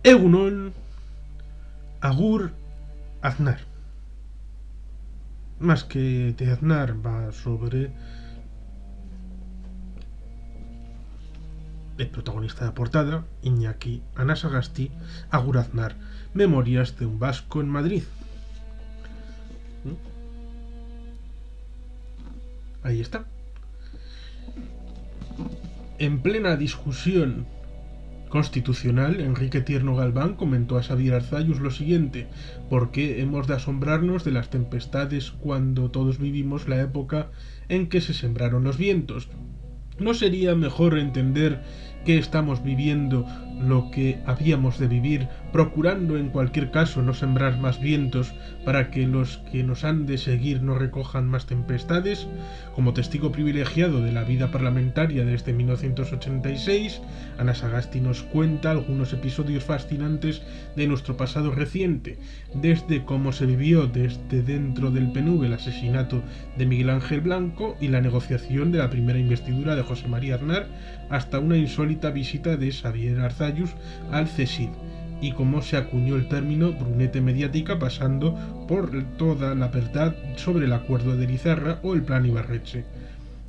Egunon, Agur, Aznar. Más que de Aznar, va sobre el protagonista de la portada, Iñaki Anasagasti, Agur Aznar, Memorias de un vasco en Madrid. Ahí está. En plena discusión constitucional, Enrique Tierno Galván comentó a Xavier Arzallus lo siguiente: ¿por qué hemos de asombrarnos de las tempestades cuando todos vivimos la época en que se sembraron los vientos? ¿No sería mejor entender que estamos viviendo lo que habíamos de vivir, procurando en cualquier caso no sembrar más vientos para que los que nos han de seguir no recojan más tempestades? Como testigo privilegiado de la vida parlamentaria desde 1986, Anasagasti nos cuenta algunos episodios fascinantes de nuestro pasado reciente, desde cómo se vivió desde dentro del PNV el asesinato de Miguel Ángel Blanco y la negociación de la primera investidura de José María Aznar, hasta una insólita visita de Xavier Arzallus al CSIC, y cómo se acuñó el término brunete mediática, pasando por toda la verdad sobre el acuerdo de Lizarra o el plan Ibarretxe.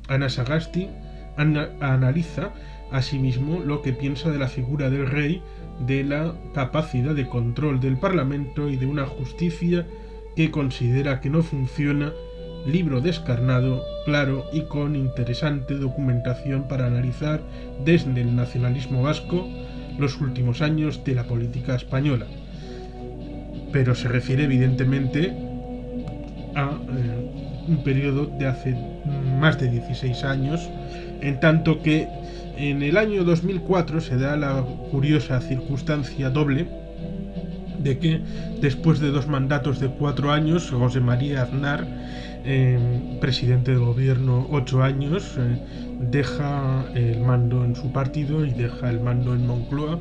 Anasagasti analiza asimismo lo que piensa de la figura del rey, de la capacidad de control del Parlamento y de una justicia que considera que no funciona. Libro descarnado, claro y con interesante documentación para analizar desde el nacionalismo vasco los últimos años de la política española. Pero se refiere evidentemente a un periodo de hace más de 16 años, en tanto que en el año 2004 se da la curiosa circunstancia doble de que después de 2 mandatos de 4 años, José María Aznar, presidente del gobierno 8 años, deja el mando en su partido y deja el mando en Moncloa,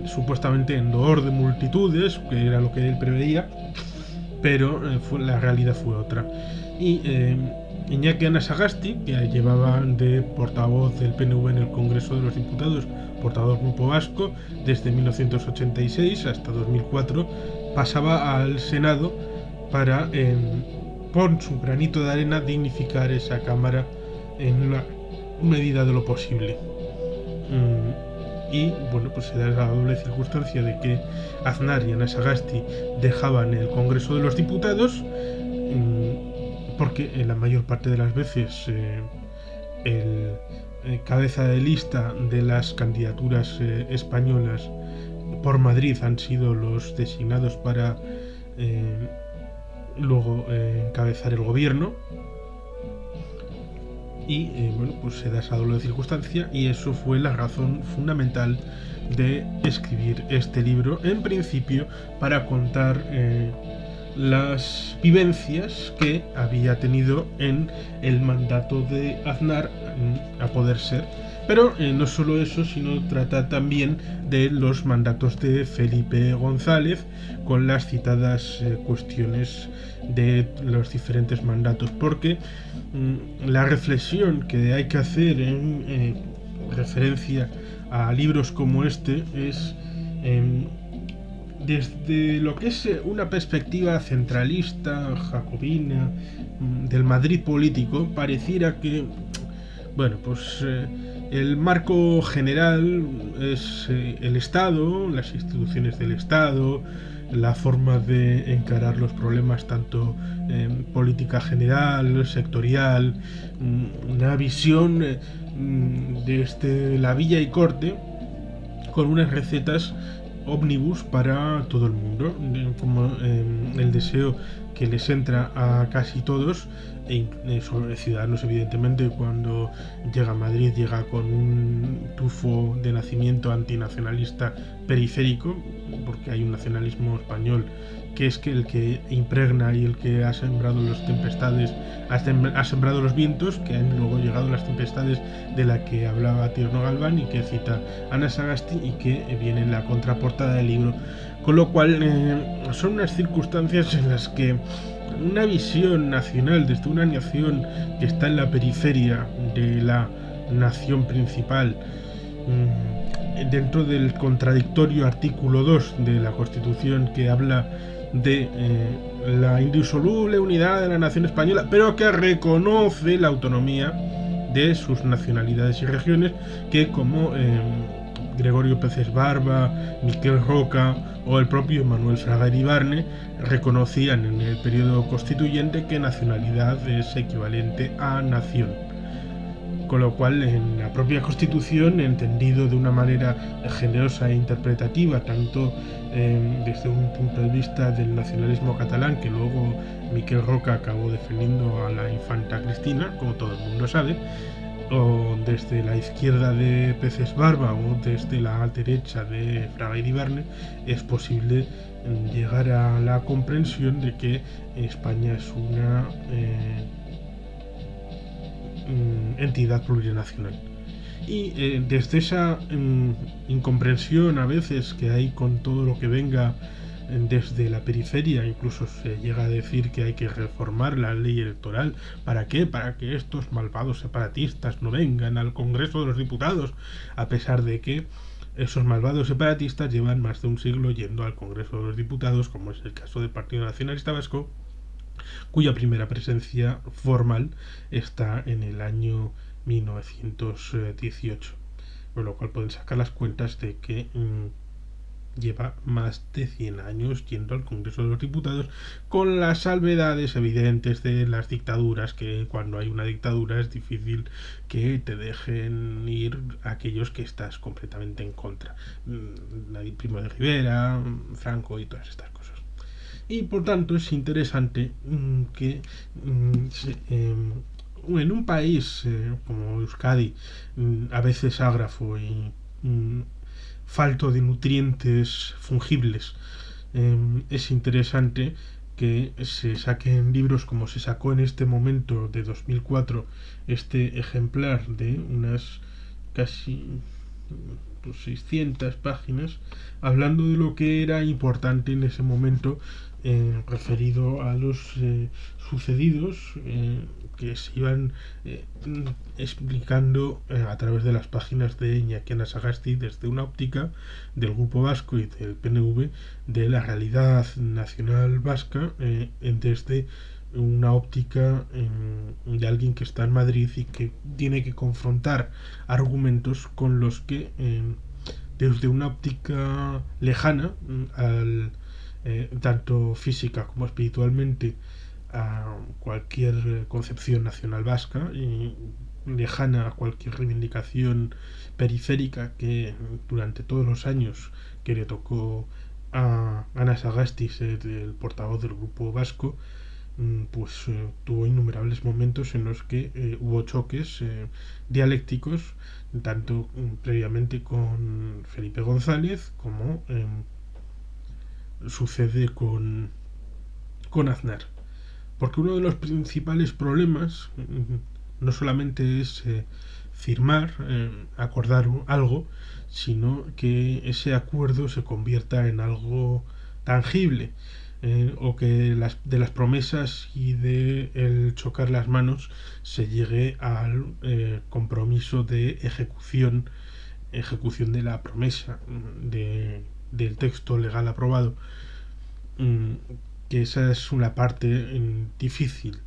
supuestamente en loor de multitudes, que era lo que él preveía, pero la realidad fue otra. Y Iñaki Anasagasti, que llevaba de portavoz del PNV en el Congreso de los Diputados, portavoz del Grupo Vasco, desde 1986 hasta 2004, pasaba al Senado para, con su granito de arena, dignificar esa Cámara en la medida de lo posible. Y bueno, pues se da la doble circunstancia de que Aznar y Anasagasti dejaban el Congreso de los Diputados, porque la mayor parte de las veces el cabeza de lista de las candidaturas españolas por Madrid han sido los designados para luego encabezar el gobierno. Y bueno, pues se da esa doble circunstancia, y eso fue la razón fundamental de escribir este libro, en principio para contar las vivencias que había tenido en el mandato de Aznar a poder ser. Pero no solo eso, sino trata también de los mandatos de Felipe González, con las citadas cuestiones de los diferentes mandatos, porque la reflexión que hay que hacer en referencia a libros como este es desde lo que es una perspectiva centralista, jacobina, del Madrid político. Pareciera que, bueno, pues el marco general es el Estado, las instituciones del Estado, la forma de encarar los problemas tanto en política general, sectorial, una visión desde la villa y corte, con unas recetas ómnibus para todo el mundo, como el deseo que les entra a casi todos, sobre ciudadanos evidentemente. Cuando llega a Madrid llega con un tufo de nacimiento antinacionalista periférico, porque hay un nacionalismo español que es que el que impregna y el que ha sembrado las tempestades, ha sembrado los vientos, que han luego llegado las tempestades de la que hablaba Tierno Galván y que cita Anasagasti, y que viene en la contraportada del libro. Con lo cual son unas circunstancias en las que una visión nacional desde una nación que está en la periferia de la nación principal dentro del contradictorio artículo 2 de la Constitución, que habla de la indisoluble unidad de la nación española, pero que reconoce la autonomía de sus nacionalidades y regiones, que como Gregorio Peces Barba, Miquel Roca o el propio Manuel Fraga Iribarne reconocían en el periodo constituyente que nacionalidad es equivalente a nación. Con lo cual, en la propia Constitución, entendido de una manera generosa e interpretativa, tanto desde un punto de vista del nacionalismo catalán, que luego Miquel Roca acabó defendiendo a la infanta Cristina, como todo el mundo sabe, o desde la izquierda de Peces Barba o desde la derecha de Fraga Iribarne, es posible llegar a la comprensión de que España es una entidad plurinacional. Y desde esa incomprensión a veces que hay con todo lo que venga desde la periferia, incluso se llega a decir que hay que reformar la ley electoral. ¿Para qué? Para que estos malvados separatistas no vengan al Congreso de los Diputados, a pesar de que esos malvados separatistas llevan más de un siglo yendo al Congreso de los Diputados, como es el caso del Partido Nacionalista Vasco, cuya primera presencia formal está en el año 1918, con lo cual pueden sacar las cuentas de que lleva más de 100 años yendo al Congreso de los Diputados, con las salvedades evidentes de las dictaduras, que cuando hay una dictadura es difícil que te dejen ir aquellos que estás completamente en contra. Primo de Rivera, Franco y todas estas cosas. Y por tanto es interesante que en un país como Euskadi, a veces ágrafo y falto de nutrientes fungibles, es interesante que se saquen libros como se sacó en este momento de 2004 este ejemplar de unas casi 600 páginas, hablando de lo que era importante en ese momento referido a los sucedidos que se iban explicando a través de las páginas de Iñaki Anasagasti desde una óptica del Grupo Vasco y del PNV de la realidad nacional vasca, desde una óptica de alguien que está en Madrid y que tiene que confrontar argumentos con los que desde una óptica lejana tanto física como espiritualmente a cualquier concepción nacional vasca y lejana a cualquier reivindicación periférica que durante todos los años que le tocó a Ana Sagasti ser el portavoz del Grupo Vasco, pues tuvo innumerables momentos en los que hubo choques dialécticos, tanto previamente con Felipe González como sucede con Aznar. Porque uno de los principales problemas no solamente es firmar, acordar algo, sino que ese acuerdo se convierta en algo tangible, o que de las promesas y de el chocar las manos se llegue al compromiso de ejecución de la promesa del texto legal aprobado, que esa es una parte difícil.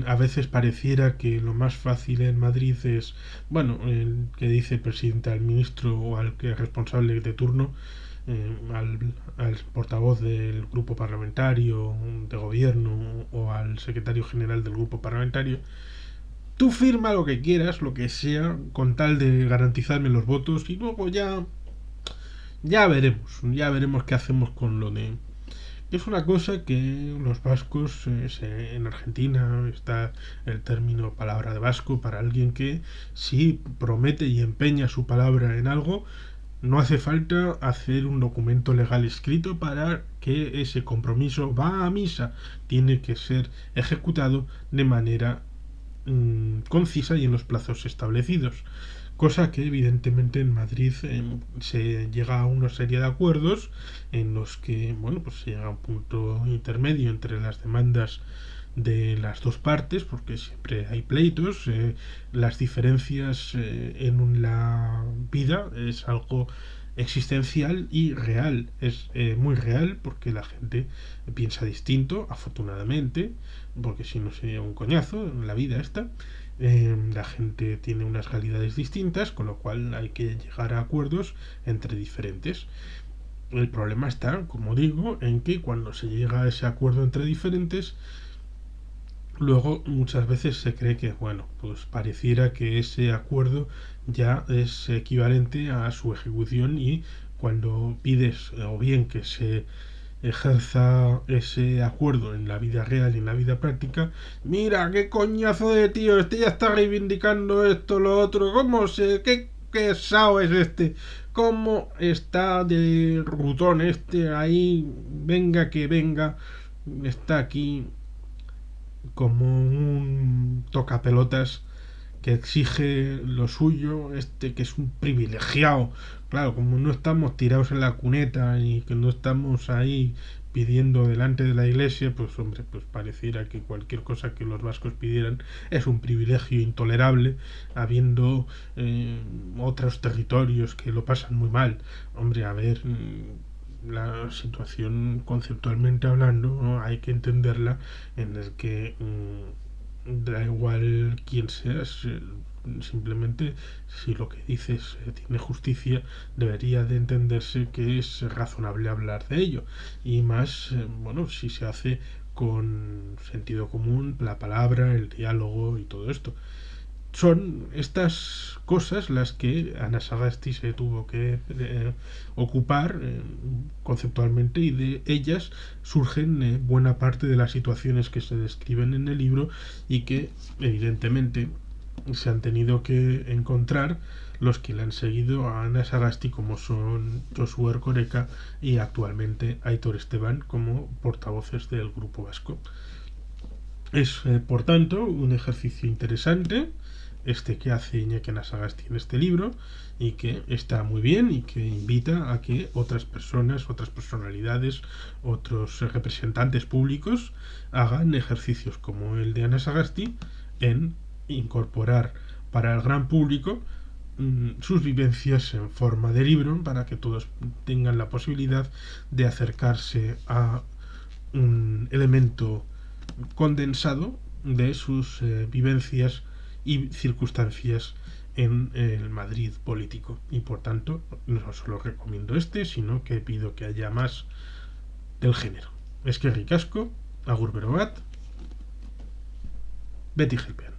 A veces pareciera que lo más fácil en Madrid es, bueno, el que dice el presidente al ministro o al que es responsable de turno, al portavoz del grupo parlamentario de gobierno o al secretario general del grupo parlamentario: tú firma lo que quieras, lo que sea, con tal de garantizarme los votos y luego ya veremos qué hacemos con lo de... Es una cosa que los vascos, en Argentina está el término palabra de vasco para alguien que si promete y empeña su palabra en algo, no hace falta hacer un documento legal escrito para que ese compromiso va a misa, tiene que ser ejecutado de manera concisa y en los plazos establecidos. Cosa que evidentemente en Madrid se llega a una serie de acuerdos en los que, bueno, pues se llega a un punto intermedio entre las demandas de las dos partes, porque siempre hay pleitos. Las diferencias en la vida es algo existencial y real. Es muy real porque la gente piensa distinto, afortunadamente, porque si no sería un coñazo en la vida esta. La gente tiene unas realidades distintas, con lo cual hay que llegar a acuerdos entre diferentes. El problema está, como digo, en que cuando se llega a ese acuerdo entre diferentes, luego muchas veces se cree que, bueno, pues pareciera que ese acuerdo ya es equivalente a su ejecución, y cuando pides o bien que se ejerza ese acuerdo en la vida real y en la vida práctica, mira, qué coñazo de tío, este ya está reivindicando esto, lo otro, ¿cómo se, qué sao es este? ¿Cómo está de rutón este ahí? Venga que venga, está aquí como un tocapelotas que exige lo suyo, este que es un privilegiado. Claro, como no estamos tirados en la cuneta y que no estamos ahí pidiendo delante de la iglesia, pues hombre, pues pareciera que cualquier cosa que los vascos pidieran es un privilegio intolerable, habiendo otros territorios que lo pasan muy mal. Hombre, a ver, la situación conceptualmente hablando, ¿no? Hay que entenderla en el que da igual quién seas, simplemente si lo que dices tiene justicia, debería de entenderse que es razonable hablar de ello, y más, bueno, si se hace con sentido común, la palabra, el diálogo y todo esto. Son estas cosas las que Ana Sagasti se tuvo que ocupar conceptualmente, y de ellas surgen buena parte de las situaciones que se describen en el libro, y que evidentemente se han tenido que encontrar los que le han seguido a Ana Sagasti, como son Josué Erkoreka y actualmente Aitor Esteban, como portavoces del Grupo Vasco. Es, por tanto, un ejercicio interesante este que hace Iñaki Anasagasti en este libro, y que está muy bien y que invita a que otras personas, otras personalidades, otros representantes públicos hagan ejercicios como el de Anasagasti en incorporar para el gran público sus vivencias en forma de libro, para que todos tengan la posibilidad de acercarse a un elemento condensado de sus vivencias y circunstancias en el Madrid político. Y por tanto, no solo recomiendo este, sino que pido que haya más del género. Es que ricasco, agur berobat, Betty Gelpean.